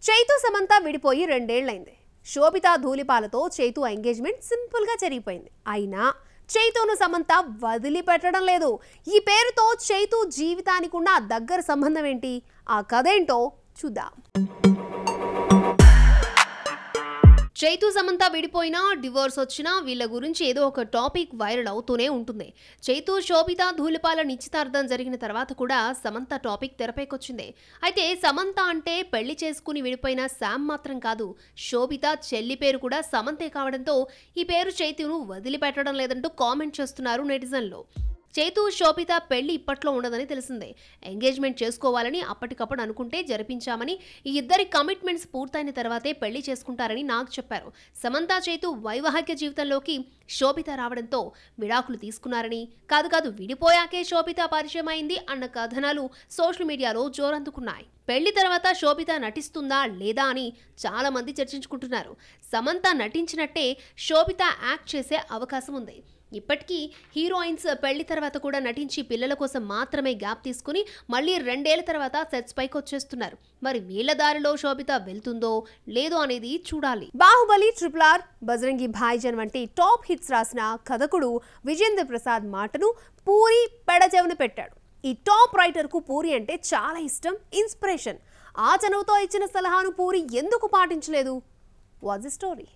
చైతు సమంత విడిపోయి 2 ఏళ్లైంది. శోభిత ధూళిపాలతో Chaitu engagement simple గా జరిగిపోయింది. అయినా చైతును సమంత వదిలిపెట్టడం లేదు. ఈ పేరుతో చైతు జీవితానికి ఉన్న దగ్గర సంబంధం ఏంటి? ఆ కథ ఏంటో చూద్దాం. చైతు సమంత విడిపోయినా డివోర్స్ వచ్చినా వీళ్ళ గురించి ఏదో ఒక టాపిక్ వైరల్ అవుతూనే ఉంటుంది. చైతు శోభిత ధూళిపాల నిశ్చితార్థం జరిగిన తర్వాత కూడా సమంత టాపిక్ తెరపైకొచ్చింది. అయితే సమంత అంటే పెళ్లి చేసుకుని విడిపోయిన శామ్ మాత్రం కాదు, శోభిత చెల్లి పేరు కూడా సమంతే కావడంతో ఈ పేరు చైతును వదిలిపెట్టడం లేదంటూ కామెంట్ చేస్తున్నారు నెటిజన్లు. చైతు శోభిత పెళ్లి ఇప్పట్లో ఉండదని తెలిసిందే. ఎంగేజ్మెంట్ చేసుకోవాలని అప్పటికప్పుడు అనుకుంటే జరిపించామని, ఈ ఇద్దరి కమిట్మెంట్స్ పూర్తయిన తర్వాతే పెళ్లి చేసుకుంటారని నాకు చెప్పారు. సమంత చైతు వైవాహిక జీవితంలోకి శోభిత రావడంతో విడాకులు తీసుకున్నారని, కాదు విడిపోయాకే శోభిత పరిచయం అయింది అన్న కథనాలు సోషల్ మీడియాలో జోరందుకున్నాయి. పెళ్లి తర్వాత శోభిత నటిస్తుందా లేదా అని చాలా మంది చర్చించుకుంటున్నారు. సమంత నటించినట్టే శోభిత యాక్ట్ చేసే అవకాశం ఉంది. ఇప్పటికీ హీరోయిన్స్ పెళ్లి తర్వాత కూడా నటించి పిల్లల కోసం మాత్రమే గ్యాప్ తీసుకుని మళ్ళీ 2 ఏళ్ల తర్వాత సెట్స్ పైకి వచ్చేస్తున్నారు. మరి వీళ్ళ దారిలో శోభిత వెళ్తుందో లేదో అనేది చూడాలి. బాహుబలి, RRR, బజరంగి భాయిజన్ వంటి టాప్ హిట్స్ రాసిన కథకుడు విజేంద్ర ప్రసాద్ మాటను పూరి పెడచెవిన పెట్టాడు. ఈ టాప్ రైటర్ కు పూరి అంటే చాలా ఇష్టం, ఇన్స్పిరేషన్. ఆ చనువుతో ఇచ్చిన సలహాను పూరి ఎందుకు పాటించలేదు? What's the story?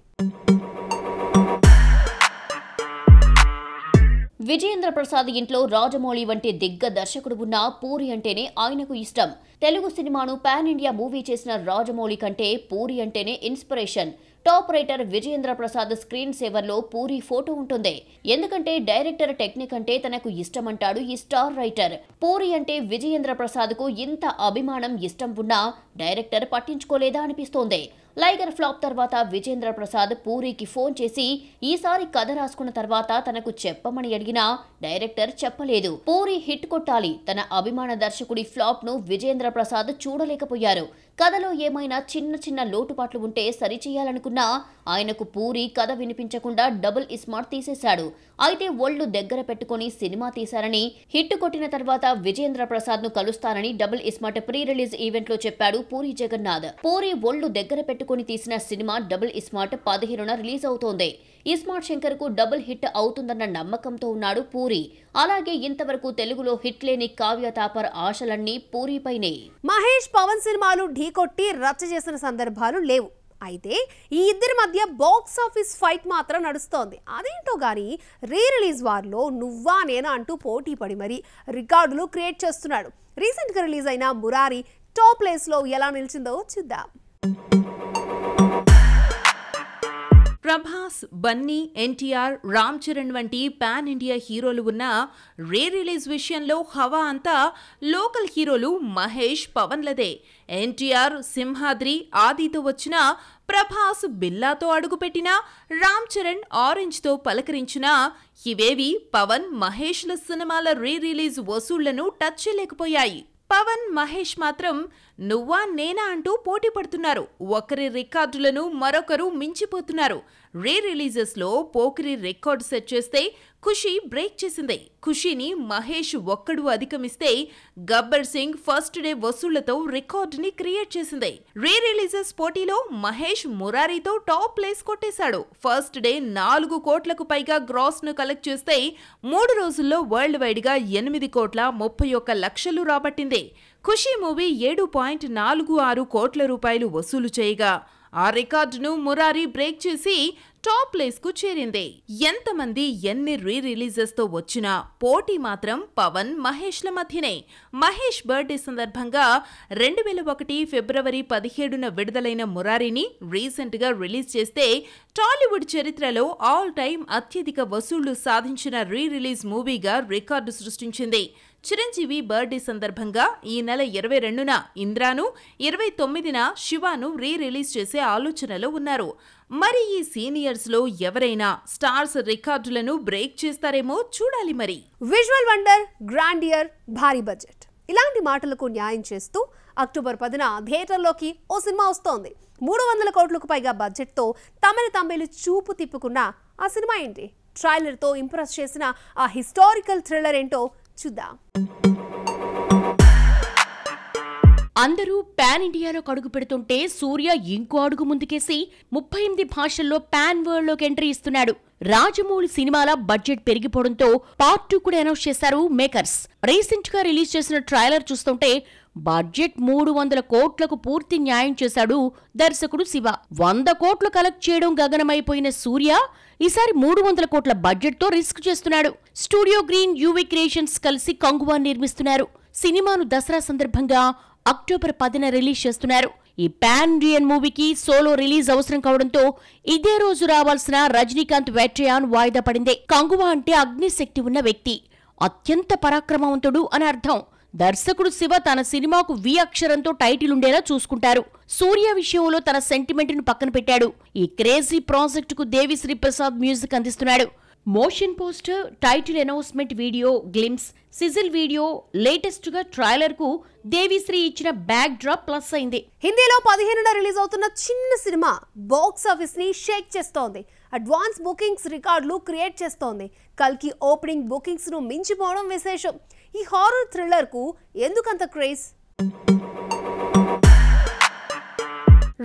Vijayendra Prasad ఇంట్లో రాజమౌళి వంటి దర్శకుడు ఉన్న పూరి అంటేనే ఆయనకు ఇష్టం. తెలుగు సినిమాను పాన్ ఇండియా మూవీ చేసిన రాజమౌళి కంటే పూరి అంటేనే inspiration. Top writer Vijayendra Prasad screen సేవర్లో పూరి ఫోటో ఉంటుంది. ఎందుకంటే డైరెక్టర్ టెక్నిక్ అంటే తనకు ఇష్టమంటాడు ఈ స్టార్ రైటర్. పూరి అంటే విజయేంద్ర ప్రసాద్ కు ఇంత అభిమానం, ఇష్టం ఉన్నా డైరెక్టర్ పట్టించుకోలేదా అనిపిస్తోంది. లైగర్ ఫ్లాప్ తర్వాత విజేంద్ర ప్రసాద్ పూరికి ఫోన్ చేసి ఈసారి కథ రాసుకున్న తర్వాత తనకు చెప్పమని అడిగినా డైరెక్టర్ చెప్పలేదు. పూరి హిట్ కొట్టాలి, తన అభిమాన దర్శకుడి ఫ్లాప్ ను విజేంద్ర ప్రసాద్ చూడలేకపోయారు. కథలో ఏమైనా చిన్న లోటుపాట్లు ఉంటే సరిచేయాలనుకున్నా ఆయనకు పూరి కథ వినిపించకుండా డబుల్ ఇస్మార్ట్ తీసేశాడు. అయితే ఒళ్ళు దగ్గర పెట్టుకుని సినిమా తీశారని, హిట్ కొట్టిన తర్వాత విజేంద్ర ప్రసాద్ ను కలుస్తానని double iSmart pre release event లో చెప్పాడు పూరి జగన్నాథ్. పూరి ఒళ్ళు దగ్గర పెట్టుకుని తీసిన సినిమా డబుల్ ఇస్మార్ట్ 15న రిలీజ్ అవుతోంది. ఇస్మార్ట్ శంకర్ కు డబుల్ హిట్ అవుతుందన్న నమ్మకంతో ఉన్నాడు పూరి. అలాగే ఇంతవరకు తెలుగులో హిట్ లేని కావ్య తాపర్ ఆశలన్నీ పూరిపైనే. మహేష్, పవన్ సినిమాలు ఢీకొట్టి రచ్చ చేసిన సందర్భాలు లేవు. అయితే ఈ ఇద్దరి మధ్య బాక్స్ ఆఫీస్ ఫైట్ మాత్రం నడుస్తోంది. అదేంటో గానీ రీ రిలీజ్ వార్లో నువ్వా నేనా అంటూ పోటీ పడి మరి రికార్డులు క్రియేట్ చేస్తున్నాడు. రీసెంట్ గా రిలీజ్ అయిన మురారి టాప్ ప్లేస్ లో ఎలా నిలిచిందో చూద్దాం. ప్రభాస్, బన్నీ, ఎన్టీఆర్, రామ్ చరణ్ వంటి పాన్ ఇండియా హీరోలు ఉన్న రీ రిలీజ్ విషయంలో హవా అంతా లోకల్ హీరోలు మహేష్, పవన్లదే. ఎన్టీఆర్ సింహాద్రి, ఆదితో వచ్చిన, ప్రభాస్ బిల్లాతో అడుగుపెట్టినా, రామ్ చరణ్ ఆరెంజ్తో పలకరించినా ఇవేవి పవన్, మహేష్ల సినిమాల రీ రిలీజ్ వసూళ్లను టచ్ చేయలేకపోయాయి. పవన్, మహేష్ మాత్రం నువ్వా నేనా అంటూ పోటీ పడుతున్నారు. ఒకరి రికార్డులను మరొకరు మించిపోతున్నారు. రీ రిలీజెస్ లో పోకిరి రికార్డు సెట్ చేస్తే ఖుషి బ్రేక్ చేసింది. ఖుషిని మహేష్ ఒక్కడు అధిగమిస్తే గబ్బర్ సింగ్ ఫస్ట్ డే వసూళ్లతో రికార్డుని క్రియేట్ చేసింది. రీ రిలీజెస్ పోటీలో మహేష్ మురారితో టాప్ ప్లేస్ కొట్టేశాడు. ఫస్ట్ డే 4 కోట్లకు పైగా గ్రాస్ ను కలెక్ట్ చేస్తే 3 రోజుల్లో వరల్డ్ వైడ్ గా 8,31 లక్షలు రాబట్టింది. ఖుషి మూవీ 7.46 కోట్ల రూపాయలు వసూలు చేయగా ఆ రికార్డును మురారి బ్రేక్ చేసి టాప్ ప్లేస్ కు చేరింది. ఎంతమంది ఎన్ని రీ రిలీజెస్ తో వచ్చినా పోటీ మాత్రం పవన్, మహేష్ల మధ్యనే. మహేష్ బర్త్డే సందర్భంగా 2001 ఫిబ్రవరి 17న విడుదలైన మురారిని రీసెంట్ గా రిలీజ్ చేస్తే టాలీవుడ్ చరిత్రలో ఆల్ టైమ్ అత్యధిక వసూళ్లు సాధించిన రీ రిలీజ్ మూవీగా రికార్డు సృష్టించింది. చిరంజీవి బర్త్డే సందర్భంగా ఈ నెల 22న ఇంద్రాను, 29న శివాను రీ రిలీజ్ చేసే ఆలోచనలో ఉన్నారు. మరి ఈ సీనియర్స్ లో ఎవరైనా స్టార్స్ రికార్డులను బ్రేక్ చేస్తారేమో చూడాలి. మరి విజువల్ వండర్, గ్రాండియర్, భారీ బడ్జెట్ ఇలాంటి మాటలకు న్యాయం చేస్తూ అక్టోబర్ 10న థియేటర్లోకి ఓ సినిమా వస్తోంది. 300 కోట్లకు పైగా బడ్జెట్తో తమిళ చూపు తిప్పుకున్న ఆ సినిమా ఏంటి? ట్రైలర్తో ఇంప్రెస్ చేసిన ఆ హిస్టారికల్ థ్రిల్లర్ ఏంటో చూద్దాం. అందరూ పాన్ ఇండియాలో అడుగు పెడుతుంటే సూర్య ఇంకో అడుగు ముందుకేసి 38 భాషల్లో పాన్ వరల్డ్ లోకి ఎంట్రీ ఇస్తున్నాడు. రాజమౌళి సినిమాల బడ్జెట్ పెరిగిపోవడంతో పార్ట్ 2 కూడా అనౌన్స్ చేశారు మేకర్స్. రీసెంట్ గా రిలీజ్ చేసిన ట్రైలర్ చూస్తుంటే బడ్జెట్ 300 కోట్లకు పూర్తి న్యాయం చేశాడు దర్శకుడు శివ. 100 కోట్లు కలెక్ట్ చేయడం గగనమైపోయిన సూర్య ఈసారి 300 కోట్ల బడ్జెట్ తో రిస్క్ చేస్తున్నాడు. స్టూడియో గ్రీన్ యూవీ క్రియేషన్స్ కలిసి కంగువా నిర్మిస్తున్నారు. సినిమాను దసరా సందర్భంగా అక్టోబర్ 10న రిలీజ్ చేస్తున్నారు. ఈ పాన్ ఇండియన్ మూవీకి సోలో రిలీజ్ అవసరం కావడంతో ఇదే రోజు రావాల్సిన రజనీకాంత్ వెట్రియాన్ వాయిదా పడింది. కంగువా అంటే అగ్నిశక్తి ఉన్న వ్యక్తి, అత్యంత పరాక్రమవంతుడు అని అర్థం. దర్శకుడు శివ తన సినిమాకు వి అక్షరంతో టైటిల్ ఉండేలా చూసుకుంటారు. సూర్య విషయంలో తన సెంటిమెంట్ ను పక్కన పెట్టాడు. ఈ క్రేజీ ప్రాజెక్టుకు దేవిశ్రీ ప్రసాద్ మ్యూజిక్ అందిస్తున్నాడు. Motion poster, title announcement video, glimpse, సిజిల్ video, latest గా ట్రైలర్ కు దేవిశ్రీ ఇచ్చిన బ్యాక్ డ్రాప్ ప్లస్ అయింది. హిందీలో 15న రిలీజ్ అవుతున్న చిన్న సినిమా బాక్స్ ఆఫీస్ ని షేక్ చేస్తోంది. అడ్వాన్స్ బుకింగ్స్ రికార్డులు క్రియేట్ చేస్తోంది. కల్కి ఓపెనింగ్ బుకింగ్స్ ను మించిపోవడం విశేషం. ఈ హారర్ థ్రిల్లర్ కు ఎందుకంత క్రేజ్?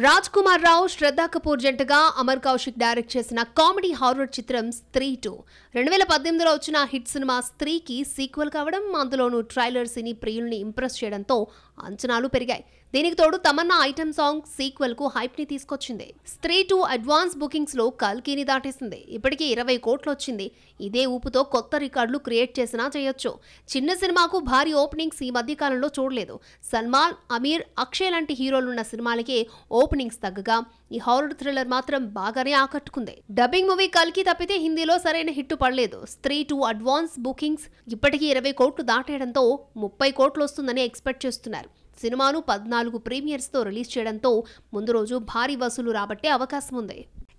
రాజ్ కుమార్ రావు, శ్రద్ధా కపూర్ జంటగా అమర్ కౌశిక్ డైరెక్ట్ చేసిన కామెడీ హారర్ చిత్రం స్త్రీ 2 2018లో వచ్చిన హిట్ సినిమా స్త్రీకి సీక్వెల్ కావడం, అందులోనూ ట్రైలర్ సినీ ప్రియుల్ని ఇంప్రెస్ చేయడంతో అంచనాలు పెరిగాయి. దీనికి తోడు తమన్నా ఐటెం సాంగ్ సీక్వెల్ కు హైప్ ని తీసుకొచ్చింది. స్త్రీ 2 అడ్వాన్స్ బుకింగ్స్ లో కల్కిని దాటేసింది. ఇప్పటికీ 20 కోట్లు వచ్చింది. ఇదే ఊపుతో కొత్త రికార్డులు క్రియేట్ చేసినా చేయొచ్చు. చిన్న సినిమాకు భారీ ఓపెనింగ్స్ ఈ మధ్య కాలంలో చూడలేదు. సల్మాన్, అమీర్, అక్షయ్ లాంటి హీరోలున్న సినిమాలకే ఓపెనింగ్స్ తగ్గగా ఈ హారర్ థ్రిల్లర్ మాత్రం బాగానే ఆకట్టుకుంది. డబ్బింగ్ మూవీ కల్కి తప్పితే హిందీలో సరైన హిట్ పడలేదు. స్త్రీ 2 అడ్వాన్స్ బుకింగ్స్ ఇప్పటికీ 20 కోట్లు దాటేయడంతో 30 కోట్లు వస్తుందని ఎక్స్పెక్ట్ చేస్తున్నారు. సినిమాను 14 ప్రీమియర్స్ తో రిలీజ్ చేయడంతో ముందు రోజు భారీ వసూలు రాబట్టే అవకాశం ఉంది.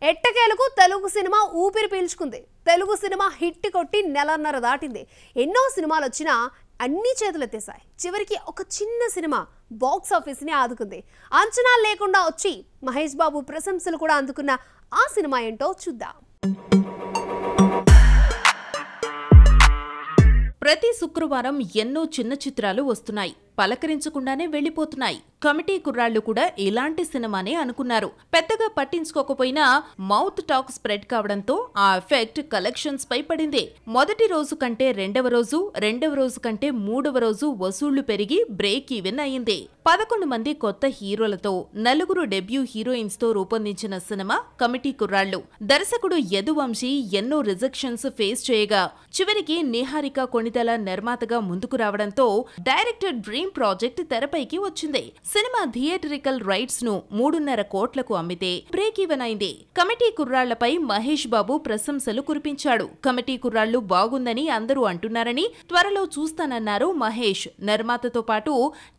ఎట్టకేలకు తెలుగు సినిమా ఊపిరి పీల్చుకుంది. తెలుగు సినిమా హిట్ కొట్టి నెలన్నర దాటింది. ఎన్నో సినిమాలు వచ్చినా అన్ని చేతులెత్తేశాయి. చివరికి ఒక చిన్న సినిమా బాక్స్ ఆఫీస్ ని ఆదుకుంది. అంచనాలు లేకుండా వచ్చి మహేష్ బాబు ప్రశంసలు కూడా అందుకున్న ఆ సినిమా ఏంటో చూద్దాం. ప్రతి శుక్రవారం ఎన్నో చిన్న చిత్రాలు వస్తున్నాయి, పలకరించకుండానే వెళ్లిపోతున్నాయి. కమిటీ కుర్రాళ్లు కూడా ఇలాంటి సినిమానే అనుకున్నారు. పెద్దగా పట్టించుకోకపోయినా మౌత్ టాక్ స్ప్రెడ్ కావడంతో ఆ ఎఫెక్ట్ కలెక్షన్స్ పై పడింది. మొదటి రోజు కంటే రెండవ రోజు, రెండవ రోజు కంటే మూడవ రోజు వసూళ్లు పెరిగి బ్రేక్ ఈవెన్ అయింది. 11 మంది కొత్త హీరోలతో 4 డెబ్యూ హీరోయిన్స్ తో రూపొందించిన సినిమా కమిటీ కుర్రాళ్లు. దర్శకుడు యదువంశీ ఎన్నో రిజెక్షన్స్ ఫేస్ చేయగా చివరికి నిహారిక కొణిదెల నిర్మాతగా ముందుకు రావడంతో డైరెక్టర్ డ్రీమ్ ప్రాజెక్ట్ తెరపైకి వచ్చింది. సినిమా థియేటరికల్ రైట్స్ ను 3.5 కోట్లకు అమ్మితే బ్రేక్ ఈవెన్ అయింది. కమిటీ కుర్రాళ్లపై మహేష్ బాబు ప్రశంసలు కురిపించాడు. కమిటీ కుర్రాళ్లు బాగుందని అందరూ అంటున్నారని త్వరలో చూస్తానన్నారు మహేష్. నిర్మాతతో పాటు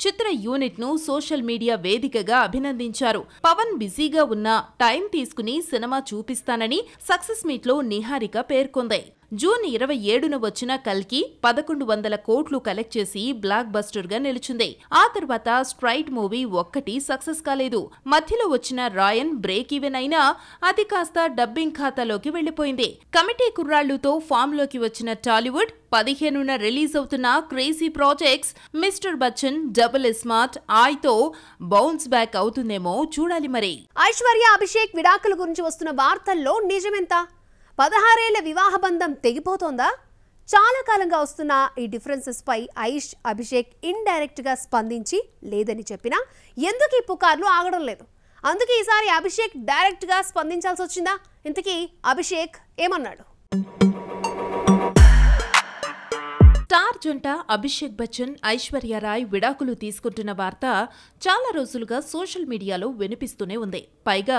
చిత్ర యూనిట్ ను సోషల్ మీడియా వేదికగా అభినందించారు. పవన్ బిజీగా ఉన్నా టైం తీసుకుని సినిమా చూపిస్తానని సక్సెస్ మీట్ లో నిహారిక పేర్కొంది. జూన్ 27న వచ్చిన కల్కి 1100 కోట్లు కలెక్ట్ చేసి బ్లాక్ బస్టర్ గా నిలిచింది. ఆ తర్వాత స్ట్రైట్ మూవీ ఒక్కటి సక్సెస్ కాలేదు. మధ్యలో వచ్చిన రాయన్ బ్రేక్ ఈవెన్ అయినా అది కాస్త డబ్బింగ్ ఖాతాలోకి వెళ్లిపోయింది. కమిటీ కుర్రాళ్లుతో ఫామ్ లోకి వచ్చిన టాలీవుడ్ 15న రిలీజ్ అవుతున్న crazy projects mister Bachchan, double smart, ఆయతో బౌన్స్ బ్యాక్ అవుతుందేమో చూడాలి. మరి ఐశ్వర్య, అభిషేక్ విడాకుల గురించి వస్తున్న వార్తల్లో నిజమెంత? 16 ఏళ్ల వివాహ బంధం తెగిపోతోందా? చాలా కాలంగా వస్తున్న ఈ డిఫరెన్సెస్ పై అభిషేక్ ఇండైరెక్ట్ గా స్పందించి లేదని చెప్పినా ఎందుకు ఈ పుకార్లు ఆగడం లేదు. అందుకే ఈసారి అభిషేక్ డైరెక్ట్ గా స్పందించాల్సి వచ్చిందా? ఇంతకీ అభిషేక్ ఏమన్నాడు? స్టార్ జంట అభిషేక్ బచ్చన్, ఐశ్వర్య రాయ్ విడాకులు తీసుకుంటున్న వార్త చాలా రోజులుగా సోషల్ మీడియాలో వినిపిస్తూనే ఉంది. పైగా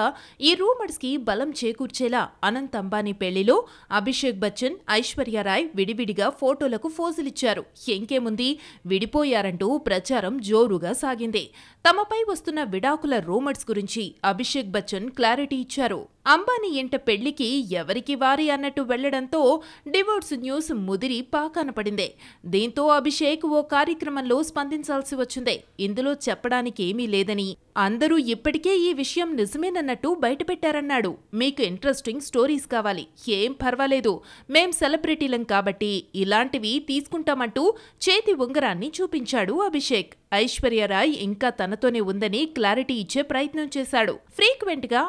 ఈ రూమర్స్ కి బలం చేకూర్చేలా అనంత్ అంబానీ పెళ్లిలో అభిషేక్ బచ్చన్, ఐశ్వర్య రాయ్ విడివిడిగా ఫోటోలకు ఫోజులిచ్చారు. ఇంకేముంది, విడిపోయారంటూ ప్రచారం జోరుగా సాగింది. తమపై వస్తున్న విడాకుల రూమర్స్ గురించి అభిషేక్ బచ్చన్ క్లారిటీ ఇచ్చారు. అంబానీ ఇంట పెళ్లికి ఎవరికి వారి అన్నట్టు వెళ్లడంతో డివోర్స్ న్యూస్ ముదిరి పాకాన పడింది. దీంతో అభిషేక్ ఓ కార్యక్రమంలో స్పందించాల్సి వచ్చింది. ఇందులో చెప్పడానికి ఏమీ లేదని, అందరూ ఇప్పటికే ఈ విషయం నిజమేనన్నట్టు బయటపెట్టారన్నాడు. మీకు ఇంట్రెస్టింగ్ స్టోరీస్ కావాలి, ఏం పర్వాలేదు, మేం సెలబ్రిటీలం కాబట్టి ఇలాంటివి తీసుకుంటామంటూ చేతి ఉంగరాన్ని చూపించాడు అభిషేక్. ఐశ్వర్యరాయ్ ఇంకా తనతోనే ఉందని క్లారిటీ ఇచ్చే ప్రయత్నం చేశాడు. ఫ్రీక్వెంట్ గా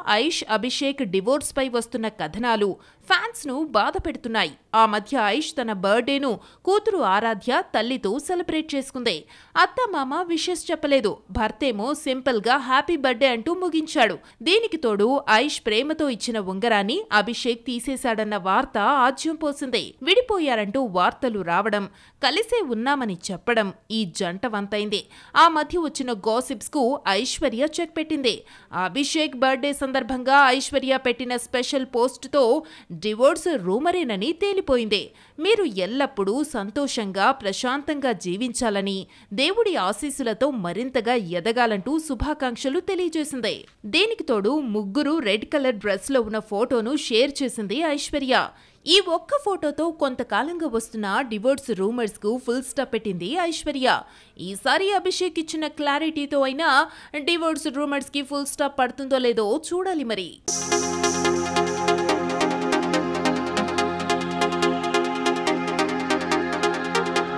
అభిషేక్ డివోర్స్ పై వస్తున్న కథనాలు ఫ్యాన్స్ ను బాధ పెడుతున్నాయి. ఆ మధ్య ఐష్ తన బర్త్డేను కూతురు ఆరాధ్య తల్లితో సెలబ్రేట్ చేసుకుంది. అత్తమామ విషెస్ చెప్పలేదు. భర్తేమో సింపుల్ గా హ్యాపీ బర్త్డే అంటూ ముగించాడు. దీనికి తోడు ఐష్ ప్రేమతో ఇచ్చిన ఉంగరాన్ని అభిషేక్ తీసేశాడన్న వార్త ఆజ్యం పోసింది. విడిపోయారంటూ వార్తలు రావడం, కలిసే ఉన్నామని చెప్పడం ఈ జంట వంతైంది. ఆ మధ్య వచ్చిన గాసిప్స్ కు ఐశ్వర్య చెక్ పెట్టింది. అభిషేక్ బర్త్డే సందర్భంగా ఐశ్వర్య పెట్టిన స్పెషల్ పోస్ట్ తో డివోర్స్ రూమరేనని తేలిపోయింది. మీరు ఎల్లప్పుడూ సంతోషంగా ప్రశాంతంగా జీవించాలని, దేవుడి ఆశీస్సులతో మరింతగా ఎదగాలంటూ శుభాకాంక్షలు తెలియజేసింది. దీనికి తోడు ముగ్గురు రెడ్ కలర్ డ్రెస్ లో ఉన్న ఫోటోను షేర్ చేసింది ఐశ్వర్య. ఈ ఒక్క ఫోటోతో కొంతకాలంగా వస్తున్న డివోర్స్ రూమర్స్ కు ఫుల్ స్టాప్ పెట్టింది ఐశ్వర్య. ఈసారి అభిషేక్ ఇచ్చిన క్లారిటీతో అయినా డివోర్స్ రూమర్స్ కి ఫుల్ స్టాప్ పడుతుందో లేదో చూడాలి మరి.